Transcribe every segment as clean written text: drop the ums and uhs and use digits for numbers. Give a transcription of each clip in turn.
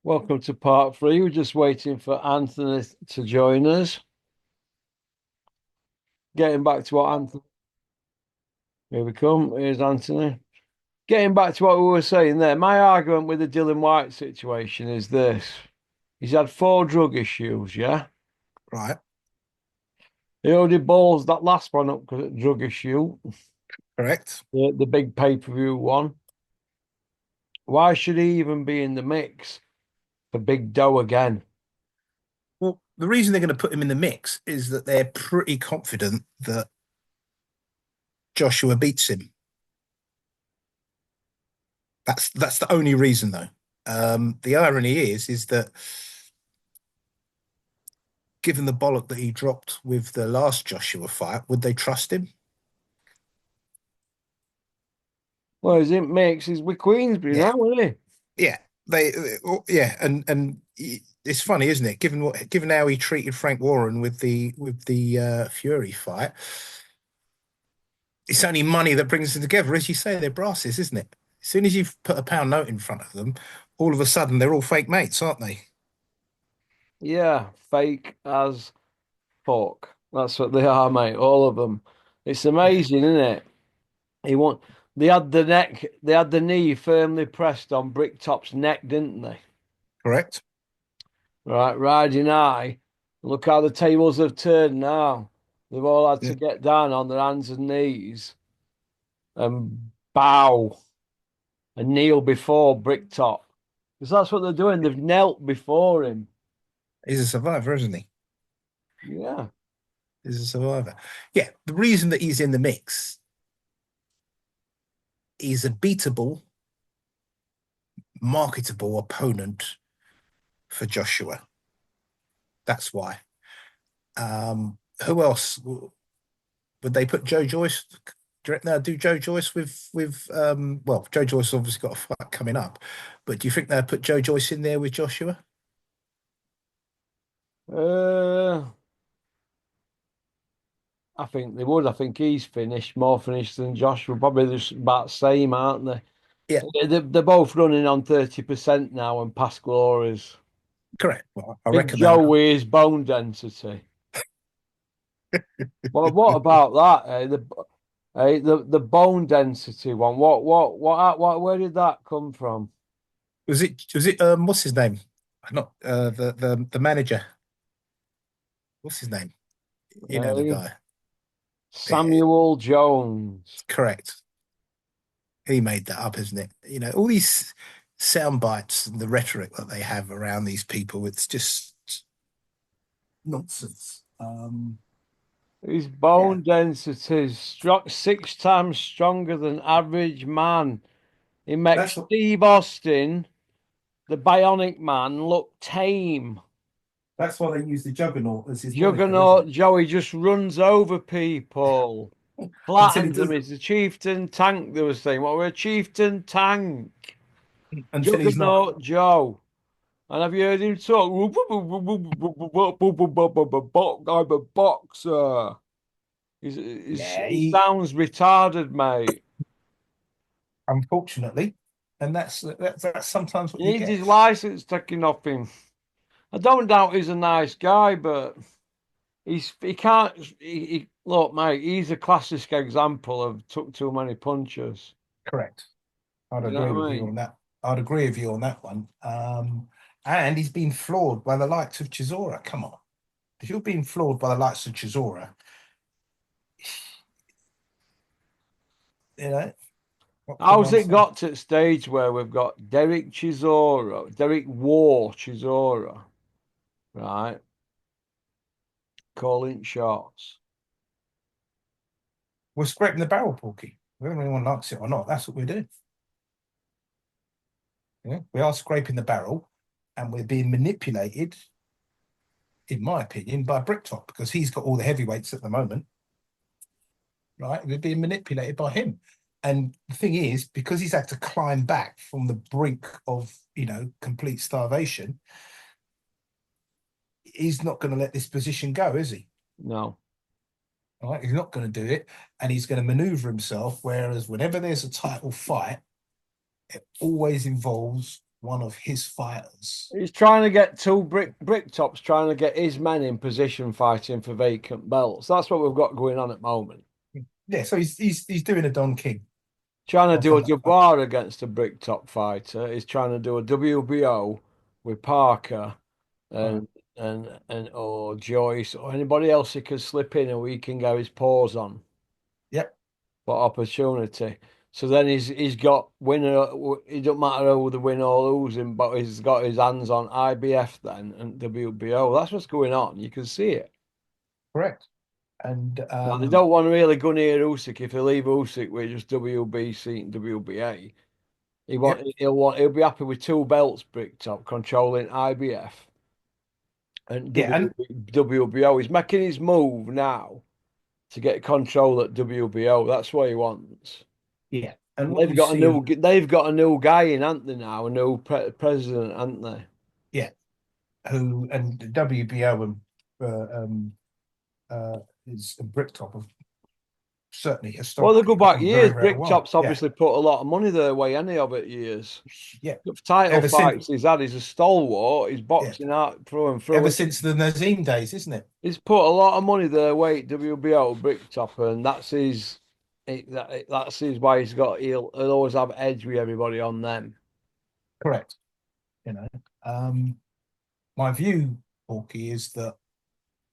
Welcome to part three. We're just waiting for Anthony to join us. Getting back to what Anthony. Here we come. Here's Anthony. Getting back to what we were saying there. My argument with the Dylan White situation is this. He's had 4 drug issues, yeah? Right, He already balls that last one up because of drug issue, correct. the big pay-per-view one. Why should he even be in the mix for big dough again? Well, the reason they're going to put him in the mix is that they're pretty confident that Joshua beats him. That's the only reason, though. The irony is that given the bollock that he dropped with the last Joshua fight, would they trust him? Well, he's in mix. He's with Queensbury Yeah, now, isn't yeah. Yeah, and it's funny, isn't it? Given how he treated Frank Warren with the Fury fight, it's only money that brings them together. As you say, they're brasses, isn't it? As soon as you put a pound note in front of them, all of a sudden they're all fake mates, aren't they? he? Yeah, fake as fuck. That's what they are, mate. All of them. It's Yeah, amazing, isn't it? He won. They had the knee firmly pressed on Bricktop's neck, didn't they? correct. Right, riding high. Look how the tables have turned now. They've all had Yeah. to get down on their hands and knees and bow and kneel before Bricktop. Because that's what they're doing. They've knelt before him. He's a survivor, isn't he? Yeah. He's a survivor. Yeah, the reason that he's in the mix, he's a beatable, marketable opponent for Joshua. That's why. Who else would they put? Joe Joyce? Do you reckon they'll do Joe Joyce with well, Joe Joyce obviously got a fight coming up, but do you think they'll put Joe Joyce in there with Joshua? Uh, I think they would. I think he's finished, more finished than Joshua. Probably just about the same, aren't they? Yeah, They're both running on 30% now and past glories. correct. Well, I Big reckon they'll. Joey's bone density. Well, what about that? The bone density one. Where did that come from? Was it what's his name? Not the manager. What's his name? You know the Eh? guy. Yeah, Samuel Jones. correct. He made that up, isn't it? All these sound bites and the rhetoric that they have around these people, it's just nonsense. His Yeah, bone density is 6 times stronger than average man. He makes that's what Steve Austin, the Bionic Man, look tame. that's why they use the juggernaut as his moniker, isn't Juggernaut it? Joey just runs over people, Until he flattens them. does, He's a chieftain tank, they were saying. What, we're a chieftain tank. until he's not. Juggernaut Joe. And have you heard him talk? I'm a boxer. Yeah, He sounds retarded, mate. unfortunately, and that's sometimes what He you needs get. his license taken off him. I don't doubt he's a nice guy, but he can't. Look, mate, he's a classic example of took too many punches. Correct. I'd You know agree what with I you mean? on that. I'd agree with you on that one. And he's been floored by the likes of Chisora. Come on. If you're being floored by the likes of Chisora, you know, what can How's one it say? got to the stage where we've got Derek War Chisora, right, calling shots? We're scraping the barrel, Porky. Whether anyone likes it or not, that's what we're doing. Yeah? We are scraping the barrel and we're being manipulated, in my opinion, by Bricktop because he's got all the heavyweights at the moment, right? We're being manipulated by him. And the thing is, because he's had to climb back from the brink of, complete starvation, he's not going to let this position go, is he? No. All right, he's not going to do it, and he's going to maneuver himself. Whereas, whenever there's a title fight, it always involves one of his fighters. He's trying to get Bricktop's trying to get his men in position fighting for vacant belts. That's what we've got going on at the moment. Yeah, so he's doing a Don King Trying to off do a an Dubois against a Bricktop fighter. He's trying to do a WBO with Parker right. and or Joyce or anybody else he can slip in and we can get his paws on Yep, for opportunity. So then he's got winner. It don't matter who the win or losing, but he's got his hands on IBF then and WBO. That's what's going on. You can see it. correct. And Now they don't want to really go near Usyk. If they leave Usyk with just WBC and WBA, yep, he'll be happy with two belts, Bricktop, controlling IBF and yeah, and WBO. He's making his move now to get control at WBO. That's what he wants. yeah, and And what you see of they've got a new guy in, haven't they now? A new president, haven't they? yeah, who and WBO and uh, is and Bricktop have certainly Well, they go historically got back on very, years. very well. Bricktop's Yeah, obviously put a lot of money their way, any of it years. yeah. The title Ever since fights he's had, he's a stalwart. He's yeah, boxing out through and ever through. since the Nazim days, isn't it? He's put a lot of money their way at WBO Bricktop, and that's his why he'll always have edge with everybody on them. Correct. You know, um, my view, Porky, is that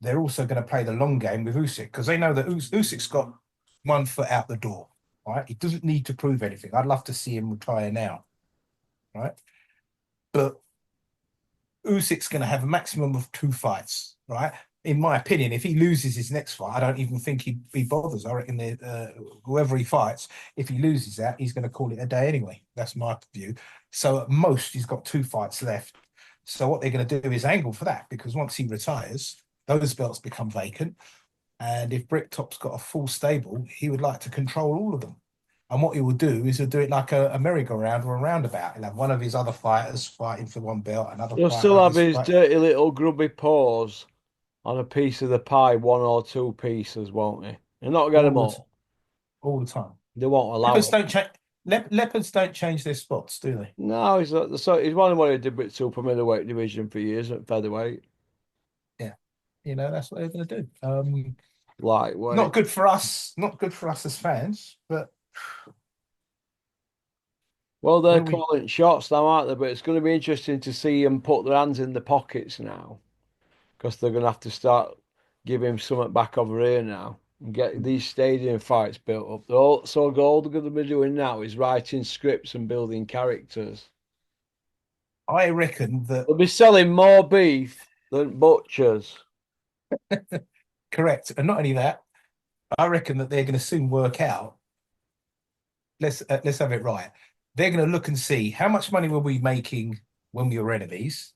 they're also going to play the long game with Usyk because they know that Usyk's got one foot out the door. Right, he doesn't need to prove anything. I'd love to see him retire now. Right, but Usyk's going to have a maximum of 2 fights. Right, in my opinion, if he loses his next fight, I don't even think he bothers. I reckon that whoever he fights, if he loses that, he's going to call it a day anyway. That's my view. So at most, he's got 2 fights left. So what they're going to do is angle for that because once he retires, those belts become vacant. And if Bricktop's got a full stable, he would like to control all of them. And what he will do is he'll do it like a merry-go-round or a roundabout. He'll have one of his other fighters fighting for one belt, another He'll fighter still of have his his fight dirty little grubby paws on a piece of the pie, one or two pieces, won't he? He'll not get them all the all. all the time. They won't allow Leopards it. don't change. Leopards don't change their spots, do they? No, he's one of what he did with super middleweight division for years at featherweight, Yeah, that's what they're going to do. Not lightweight. good for us. Not good for us as fans. But Well, what they're do we? calling shots now, aren't they? But it's going to be interesting to see them put their hands in the pockets now, because they're going to have to start giving him something back over here now and get these stadium fights built up. All they're going to be doing now is writing scripts and building characters. I reckon that They'll be selling more beef than butchers. correct, and not only that, I reckon that they're going to soon work out. Let's have it right. They're going to look and see how much money were we making when we were enemies.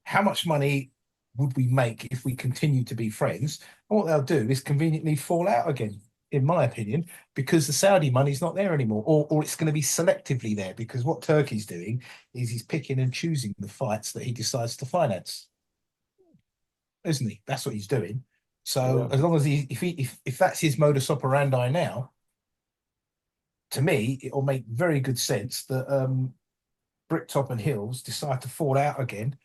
How much money would we make if we continue to be friends? And what they'll do is conveniently fall out again, in my opinion, because the Saudi money's not there anymore, or it's going to be selectively there because what Turkey's doing is he's picking and choosing the fights that he decides to finance, isn't he? That's what he's doing. So Yeah. as long as if that's his modus operandi now, to me, it'll make very good sense that Bricktop and Hills decide to fall out again,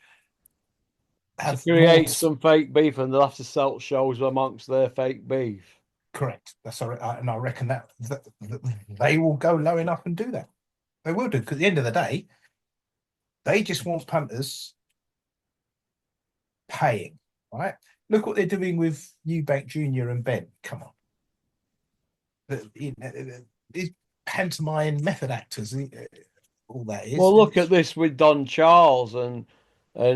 To have more. create some fake beef, and they'll have to sell shows amongst their fake beef. Correct. And I reckon that they will go low enough and do that. They will do because at the end of the day, they just want punters paying. Right? Look what they're doing with Eubank Junior and Ben. Come on, these pantomime method actors. All that is. Well, look at this with Don Charles and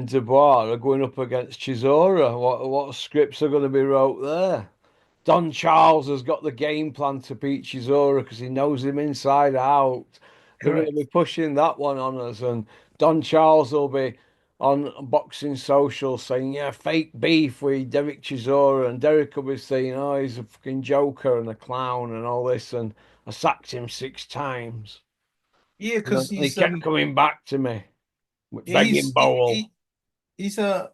Dubois are going up against Chisora. What scripts are going to be wrote there? Don Charles has got the game plan to beat Chisora because he knows him inside out. They're going to be Correct. pushing that one on us, and Don Charles will be on Boxing Social saying, "Yeah, fake beef with Derek Chisora," and Derek will be saying, "Oh, he's a fucking joker and a clown and all this," and I sacked him 6 times. Yeah, And because he kept coming back to me, begging he's bowl. he's a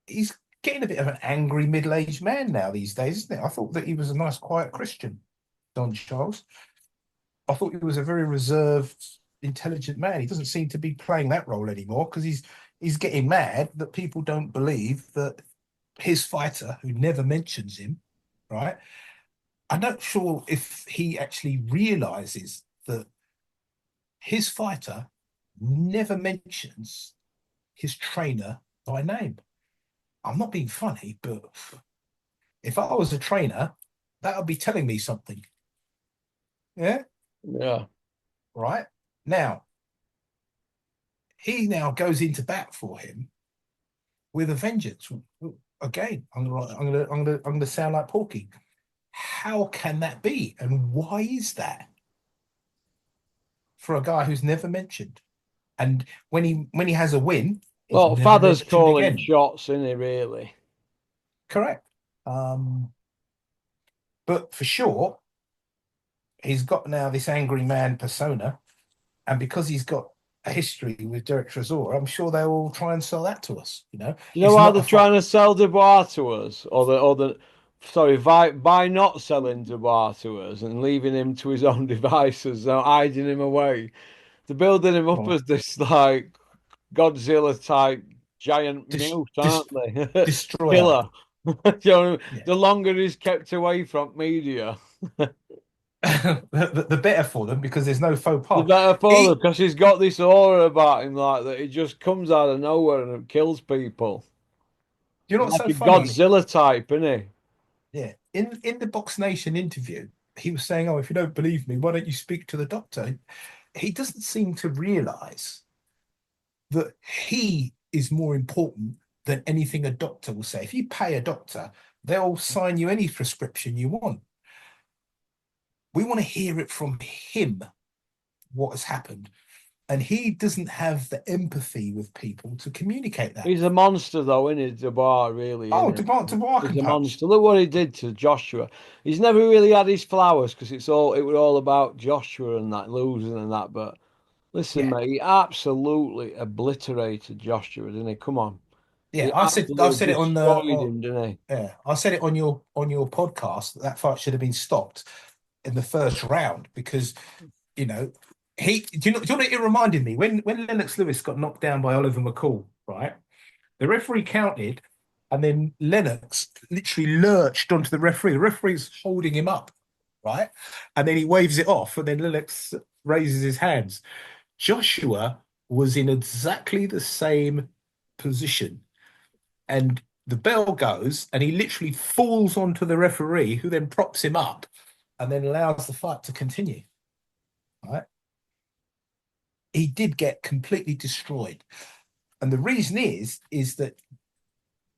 he's getting a bit of an angry middle-aged man now these days, isn't it? I thought that he was a nice, quiet Christian, Don Charles. I thought he was a very reserved. intelligent man. He doesn't seem to be playing that role anymore because he's getting mad that people don't believe that his fighter, who never mentions him, right? I'm not sure if he actually realizes that his fighter never mentions his trainer by name. I'm not being funny, but if I was a trainer, that would be telling me something. Yeah. Yeah. Right. Now, he now goes into bat for him with a vengeance. Again, I'm gonna sound like Porky. How can that be? And why is that for a guy who's never mentioned? And when he has a win, he's Well, never father's mentioned calling again. shots, isn't he, really? Correct. But for sure, he's got now this angry man persona, and because he's got a history with Derek Trezor, I'm sure they will try and sell that to us. You know It's how not they're a fight. trying to sell Dubois to us, sorry, by not selling Dubois to us and leaving him to his own devices, hiding him away. They're building him up Well, as this like Godzilla type giant dis, mute, dis, aren't they? destroyer. Killer. You know, Yeah. the longer he's kept away from media, The better for them because there's no faux the pas. better for them He, because he's got this aura about him, like that. He just comes out of nowhere and kills people. you know He's what's like so a funny? Godzilla type, isn't he? Yeah, in the Box Nation interview, he was saying, "Oh, if you don't believe me, why don't you speak to the doctor?" He doesn't seem to realize that he is more important than anything a doctor will say. If you pay a doctor, they'll sign you any prescription you want. We want to hear it from him what has happened. And he doesn't have the empathy with people to communicate that. He's a monster, though, isn't he? Dubois, really, Oh, isn't he? Dubois He's can a punch. monster. Look what he did to Joshua. He's never really had his flowers because it was all about Joshua and that losing and that. But listen, Yeah, mate, he absolutely obliterated Joshua, didn't he? Come on, yeah. he I've absolutely said it on destroyed him, didn't he? yeah, I said it on your podcast that that fight should have been stopped in the first round because you know do you know what it reminded me when Lennox Lewis got knocked down by Oliver McCall, right? The referee counted, and then Lennox literally lurched onto the referee. The referee's holding him up, right? And then he waves it off, and then Lennox raises his hands. Joshua was in exactly the same position, and the bell goes, and he literally falls onto the referee, who then props him up, and then allows the fight to continue. Right? He did get completely destroyed, and the reason is that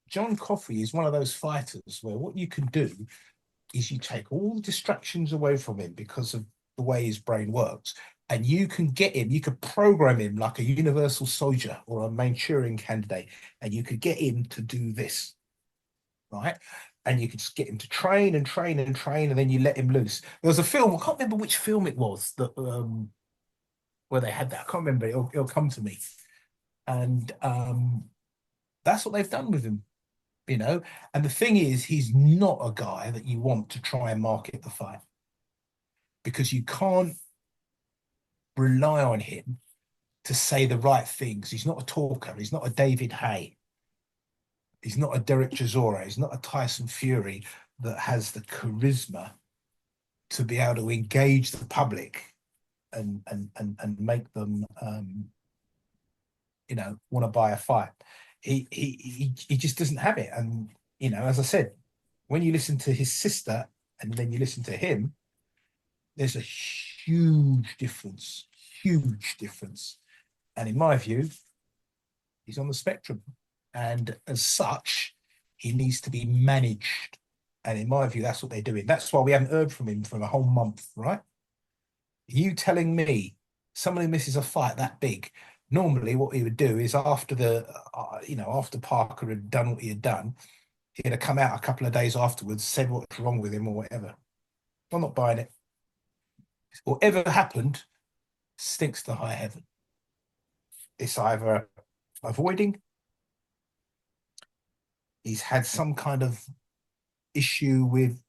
John Coffey is one of those fighters where what you can do is you take all the distractions away from him because of the way his brain works. And you can get him, you could program him like a universal soldier or a Manchurian candidate, and you could get him to do this, right? And you could just get him to train and train and train, and then you let him loose. There was a film, I can't remember which film it was that where they had that. I can't remember. It'll come to me. And that's what they've done with him, you know. And the thing is, he's not a guy that you want to try and market the fight because you can't rely on him to say the right things. He's not a talker. He's not a David Hay. He's not a Derek Chisora. He's not a Tyson Fury that has the charisma to be able to engage the public and make them want to buy a fight. He just doesn't have it. And as I said, when you listen to his sister and then you listen to him, there's a huge difference, huge difference. And in my view, he's on the spectrum. And as such, he needs to be managed. And in my view, that's what they're doing. That's why we haven't heard from him for a whole month, right? You telling me somebody misses a fight that big, normally what he would do is after Parker had done what he had done, he'd have come out a couple of days afterwards, said what's wrong with him or whatever. I'm not buying it. Whatever happened stinks to high heaven. It's either avoiding, he's had some kind of issue with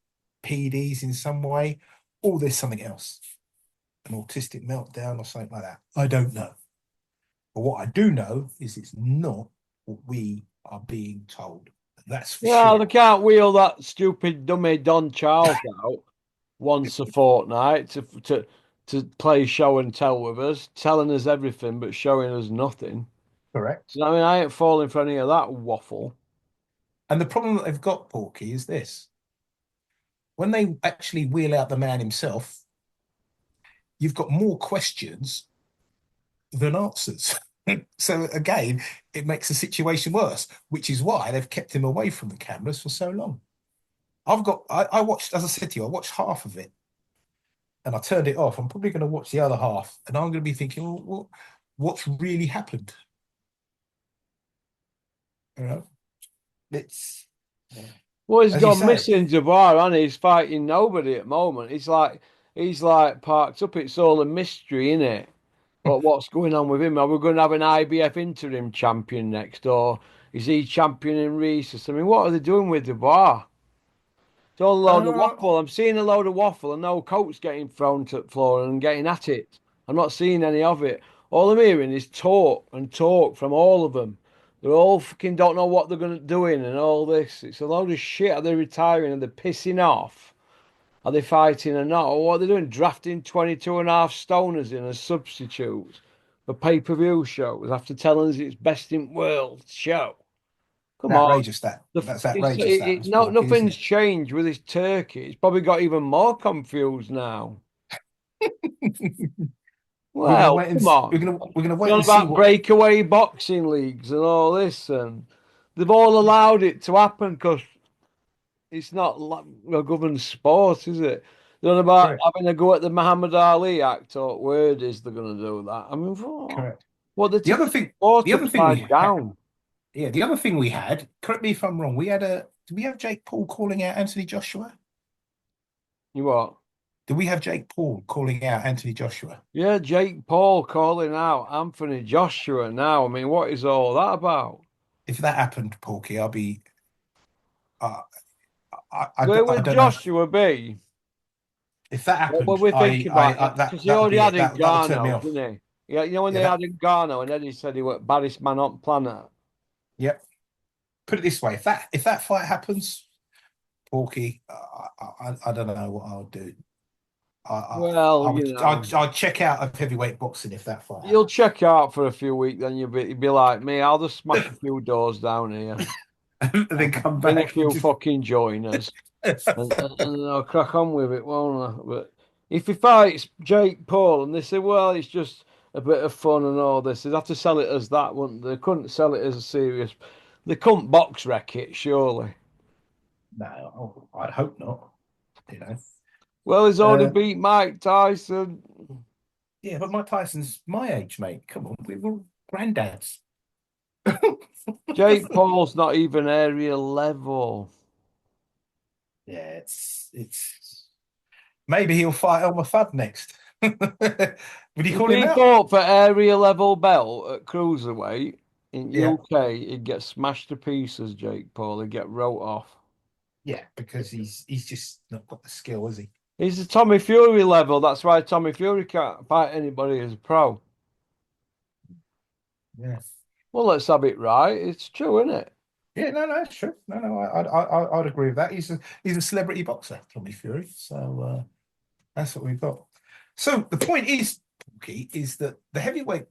PEDs in some way, or there's something else. an autistic meltdown or something like that. I don't know. But what I do know is it's not what we are being told. That's for Yeah, they sure. can't wheel that stupid dummy Don Charles out once a fortnight to play show and tell with us, telling us everything but showing us nothing. Correct. So, I mean, I ain't falling for any of that waffle. And the problem that they've got, Porky, is this. When they actually wheel out the man himself, you've got more questions than answers. So again, it makes the situation worse, which is why they've kept him away from the cameras for so long. I watched, as I said to you, I watched half of it and I turned it off. I'm probably going to watch the other half and I'm going to be thinking, well, what's really happened? You know, it's, Well, he's as you gone say, missing Dubois, and he's fighting nobody at the moment. He's like parked up. It's all a mystery, isn't it? What's going on with him? Are we going to have an IBF interim champion next, or is he championing Reese? I mean, what are they doing with Dubois? It's all a load of uh, waffle. I'm seeing a load of waffle and no coats getting thrown to the floor and getting at it. I'm not seeing any of it. All I'm hearing is talk and talk from all of them. They're all fucking don't know what they're going to doing and all this. It's a load of shit. Are they retiring? Are they pissing off? Are they fighting or not? Or what are they doing? Drafting 22 and a half stoners in as substitutes for pay-per-view shows after telling us it's best in world show. Come on. outrageous that's outrageous that was No, Porky, isn't nothing's it? changed with his turkey. It's probably got even more confused now. We're gonna Well, wait and come on. we're gonna You wait know and see about what. breakaway boxing leagues and all this, and they've all allowed it to happen because it's not like a governed sport, is it? They're on about Correct, having a go at the Muhammad Ali Act, or word is they're going to do that. I mean, correct. what they're The other taking the thing, sport the other thing we upside had, down. yeah, the other thing we had. Correct me if I'm wrong. We had a. Did we have Jake Paul calling out Anthony Joshua? You what? Did we have Jake Paul calling out Anthony Joshua? Yeah, Jake Paul calling out Anthony Joshua now. I mean, what is all that about? If that happened, Porky, I'll be. Uh, Where I would don't know Joshua be? if that What were happened. we thinking about? That Because he that would already be had it. That would turn me Ngannou, off. didn't he? Yeah, you know when Yeah, they had that. Ngannou and Eddie said he was baddest man on planet. Yep. Put it this way: if that fight happens, Porky, I don't know what I would do. Well, I would I'd check out of heavyweight boxing if that fight you'll happens. check out for a few weeks, then you'll be like me. I'll just smash a few doors down here, And then come bring a back and few just fucking joiners, and I'll crack on with it, won't I? But if he fights Jake Paul and they say, well, it's just a bit of fun and all this, they'd have to sell it as that, wouldn't they? They couldn't sell it as a serious. They couldn't box wreck it, surely. no, I'd hope not. You know. Well, he's already Uh, beat Mike Tyson. yeah, but Mike Tyson's my age, mate. Come on, we were granddads. Jake Paul's not even area level. Yeah, it's maybe he'll fight Elmer Fudd next. Would you If call him he out? fought for area level belt at cruiserweight in Yeah, UK, he'd get smashed to pieces, Jake Paul. He'd get wrote off. yeah, because he's just not got the skill, has he? He's the Tommy Fury level. That's why Tommy Fury can't fight anybody as a pro. Yeah, Well, let's have it right. It's true, isn't it? yeah, no, it's true. No, I'd agree with that. He's a celebrity boxer, Tommy Fury. So that's what we've got. So the point is, Porky, is that the heavyweights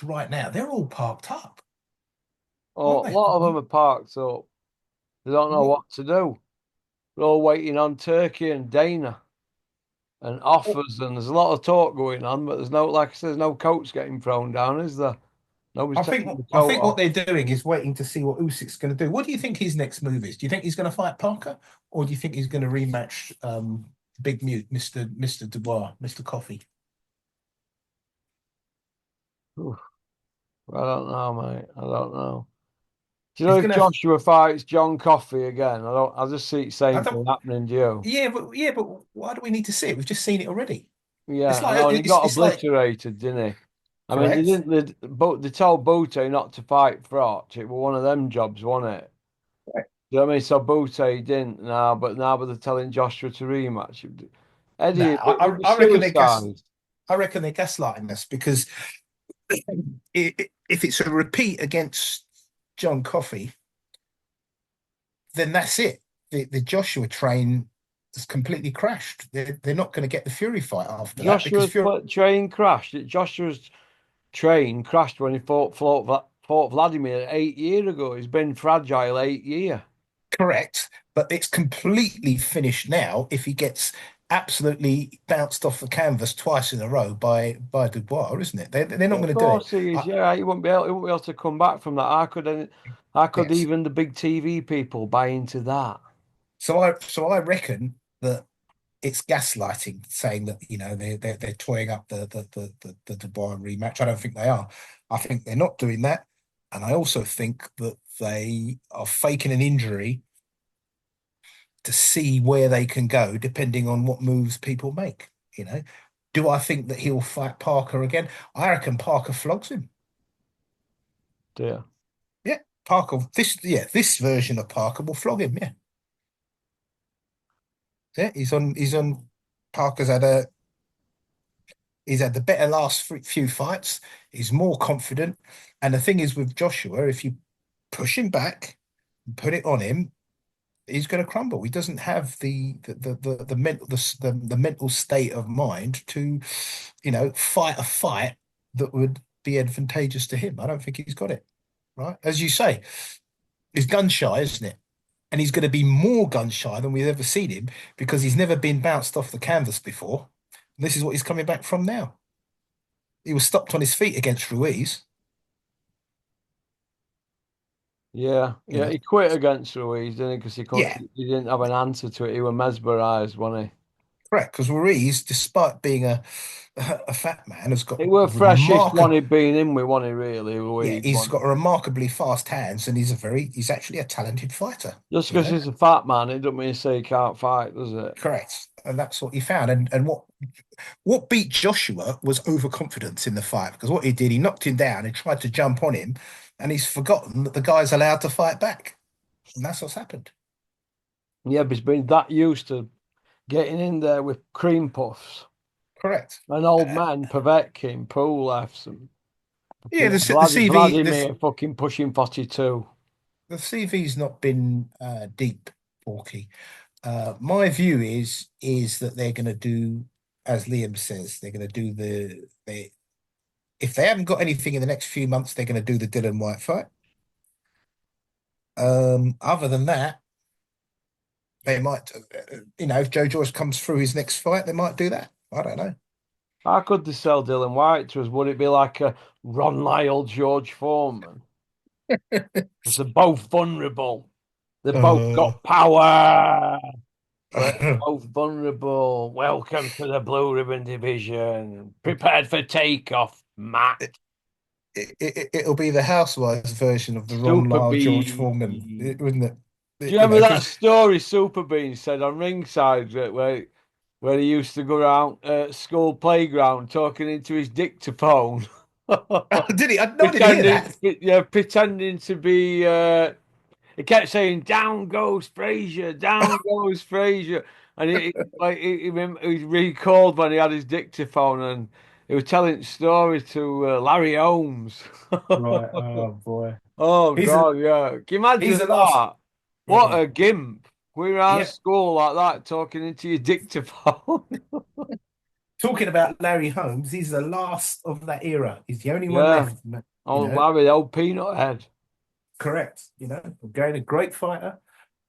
right now, they're all parked up, aren't Oh, a they? lot of them are parked up. They don't know You- what to do. They're all waiting on Turkey and Dana and offers, and there's a lot of talk going on, but there's no, like I said, there's no coats getting thrown down, is there? Nobody's taking the I coat think what off. they're doing is waiting to see what Usyk's going to do. What do you think his next move is? Do you think he's going to fight Parker, or do you think he's going to rematch Big Mute, Mister Dubois, Mister Coffee? Oof, I don't know, mate. I don't know. Do you know He's if going to. Joshua fights John Coffey again? I don't. I just see the I same don't. thing happening. Do you? Yeah, but why do we need to see it? We've just seen it already. Yeah, It's I like know. And he got it's like obliterated, didn't he? I mean, they correct. didn't. They told Bute not to fight Frotch. It was one of them jobs, wasn't it? Correct. Do you know what I mean? So Bute didn't now, but they're telling Joshua to rematch. No, Eddie, it was I reckon they're suicide. I reckon they're gaslighting us because if it's a repeat against John Coffey, then that's it. The Joshua train has completely crashed. They're not going to get the Fury fight after that because Joshua's Fury. train crashed. Joshua's train crashed when he fought Vladimir 8 years ago. He's been fragile 8 years. Correct, but it's completely finished now if he gets absolutely bounced off the canvas twice in a row by Dubois, isn't it? They're not Of going to do it. course he is. Yeah, he won't be able to come back from that. I could Yes. even the big TV people buy into that. So I reckon that it's gaslighting, saying that they're toying up the Dubois rematch. I don't think they are. I think they're not doing that, and I also think that they are faking an injury to see where they can go, depending on what moves people make. You know, do I think that he'll fight Parker again? I reckon Parker flogs him. Dear. Yeah, Parker. This version of Parker will flog him. Yeah, yeah. He's on. Parker's had a He's had the better last few fights. He's more confident. And the thing is with Joshua, if you push him back, put it on him, he's going to crumble. He doesn't have the mental state of mind to, fight a fight that would be advantageous to him. I don't think he's got it. Right. As you say, he's gun shy, isn't it? And he's going to be more gun shy than we've ever seen him because he's never been bounced off the canvas before. This is what he's coming back from now. He was stopped on his feet against Ruiz, Yeah, you yeah. know. He quit against Ruiz, didn't he? Because Yeah, he didn't have an answer to it. He was mesmerized, wasn't correct. Because Ruiz, despite being a fat man, has got he? He were freshest one remarkable. he'd been in with, wasn't he? Really, Yeah, Ruiz, he's wasn't got he? remarkably fast hands, and he's actually a talented fighter. Just You because know, he's a fat man, it doesn't mean to say he can't fight, does it? correct. And that's what he found. And what beat Joshua was overconfidence in the fight because what he did, he knocked him down and tried to jump on him, and he's forgotten that the guy's allowed to fight back, and that's what's happened. Yeah, but he's been that used to getting in there with cream puffs Correct. and old Uh, man Povetkin, Pulevs, and yeah, fucking the CV Vladimir fucking pushing 42. the CV's not been deep, Porky. My view is that they're going to do, as Liam says, they're going to do they if they haven't got anything in the next few months, they're going to do the Dylan White fight. Other than that, they might, if Joe Joyce comes through his next fight, they might do that. I don't know. How could they sell Dylan White to us? Would it be like a Ron Lyle, George Foreman? Because they're both vulnerable. They've both Uh, got power. We're both vulnerable. Welcome to the Blue Ribbon Division. Prepared for takeoff, Matt. it'll be the Housewives version of the Ron Super Lyle George Foreman, B. wouldn't it? Do you remember that Because story Super Bean said on Ringside where he used to go around school playground talking into his dictaphone, did he? No, I didn't hear that. pretending to be. He kept saying, "Down goes Frazier, down goes Frazier," and he recalled when he had his dictaphone and he was telling the story to Larry Holmes. Right. Oh boy. Oh He's a God, yeah. Can you he's imagine the last. that? What a gimp. We're around Yeah. school like that talking into your dictaphone. Talking about Larry Holmes, he's the last of that era. He's the only one Yeah. left. You Old know, Larry, old peanut head. correct. Again, a great fighter.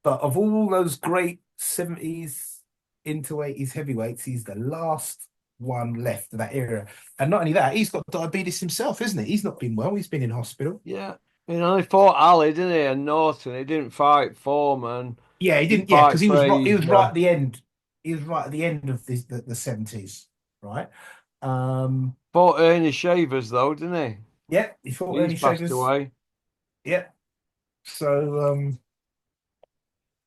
But of all those great 70s into 80s heavyweights, he's the last one left of that era. And not only that, he's got diabetes himself, isn't he? He's not been well. He's been in hospital. Yeah. He only fought Ali, didn't he? And Norton. He didn't fight Foreman. Yeah, he Didn't didn't. Yeah, because fight he was right Frazier. at the end. He was right at the end of the 70s, right? Um, Fought Ernie Shavers, though, didn't yeah, he fought he? He's Ernie passed Shavers. away. Yeah. So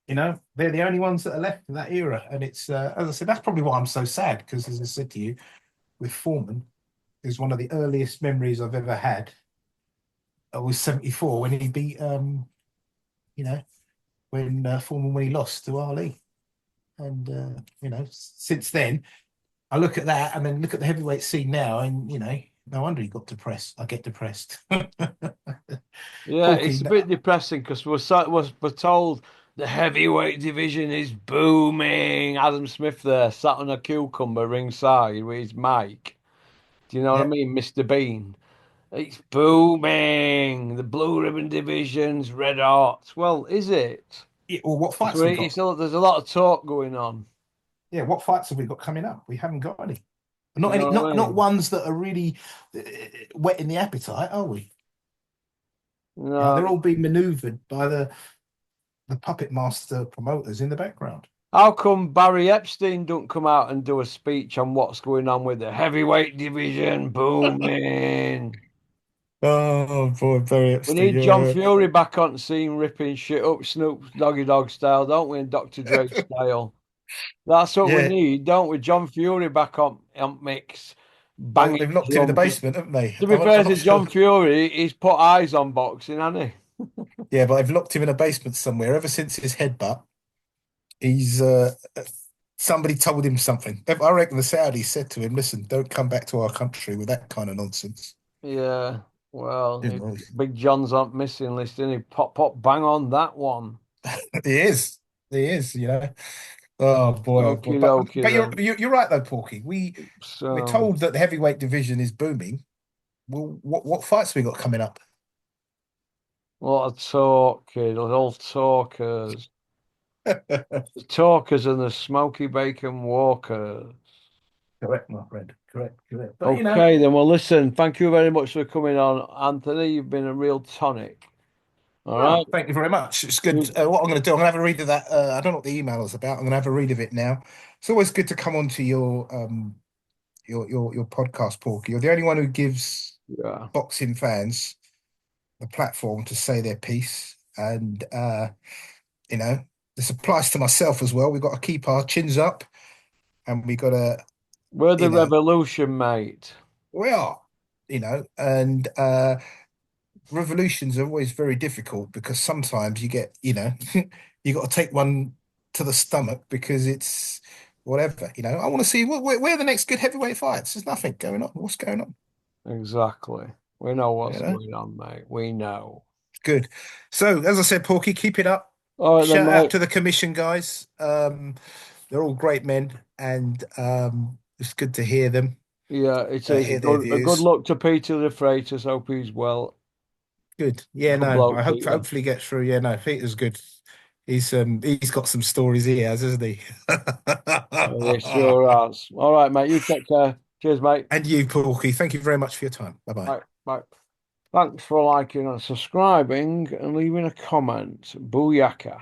they're the only ones that are left in that era. And it's as I said, that's probably why I'm so sad, because as I said to you, with Foreman, is one of the earliest memories I've ever had. I was 74 when he beat you know, when Foreman when he lost to Ali. And since then, I look at that and then look at the heavyweight scene now, and no wonder he got depressed. I get depressed. Yeah, Porky, it's a bit depressing because we're told the heavyweight division is booming. Adam Smith there sat on a cucumber ringside with his mic. Do you know what I yeah, mean, Mr. Bean? It's booming. The blue ribbon division's red hot. Well, is it? yeah. Well, what It's, fights we it's got? there's a lot of talk going on. Yeah, what fights have we got coming up? We haven't got any. Not You any. know what I Not mean? ones that are really whetting the appetite, are we? No. They're all being manoeuvred by the puppet master promoters in the background. How come Barry Epstein don't come out and do a speech on what's going on with the heavyweight division booming? Oh boy, Barry We Epstein. need John Yeah, Fury back on scene ripping shit up Snoop's Doggy Dog style, don't we? And Dr. Dre style. That's what we yeah. need, don't we? John Fury back on mix, Well, banging they've locked him in the drums. basement, haven't they? To be I'm fair not to sure. John Fury, he's put eyes on boxing, hasn't he? Yeah, but I've locked him in a basement somewhere ever since his headbutt. He's somebody told him something. I reckon the Saudis said to him, "Listen, don't come back to our country with that kind of nonsense." Yeah. Well, You know, Big John's on missing list, and he pop pop bang on that one. he is. He is. Oh boy, oh boy. Okie But dokie but you're then. you're right though, Porky. We're So, told that the heavyweight division is booming. Well, what fights we got coming up? a lot of talk, kid. All talkers. The talkers and the smoky bacon walkers. Correct, my friend. Correct, correct. But Okay, then. Well, listen, thank you very much for coming on, Anthony. You've been a real tonic. All right. well, thank you very much. It's good. You- What I'm going to do, I'm going to have a read of that. I don't know what the email is about. I'm going to have a read of it now. It's always good to come onto your podcast, Porky. You're the only one who gives Yeah. boxing fans the platform to say their piece, and you know, this applies to myself as well. We've got to keep our chins up, and we got to, We're the you know, revolution, mate. we are, and revolutions are always very difficult because sometimes you get, you got to take one to the stomach because it's whatever. I want to see where are the next good heavyweight fights. There's nothing going on. What's going on? Exactly. We know You what's know, going on, mate. We know. good. So as I said, Porky, keep it up. All right then, Shout out mate. to the commission guys. They're all great men, and it's good to hear them, Yeah, it is hear their a good views. luck to Peter the Freitas. Hope he's well. Good. Yeah, Good no, bloke, I hope Peter. hopefully get through. Yeah, no, Peter's good. He's got some stories he has, hasn't he? Yeah, sure has. All right, mate. You take care. Cheers, mate. And you, Porky, thank you very much for your time. Bye bye. Bye. Bye. Thanks for liking and subscribing and leaving a comment. Booyaka.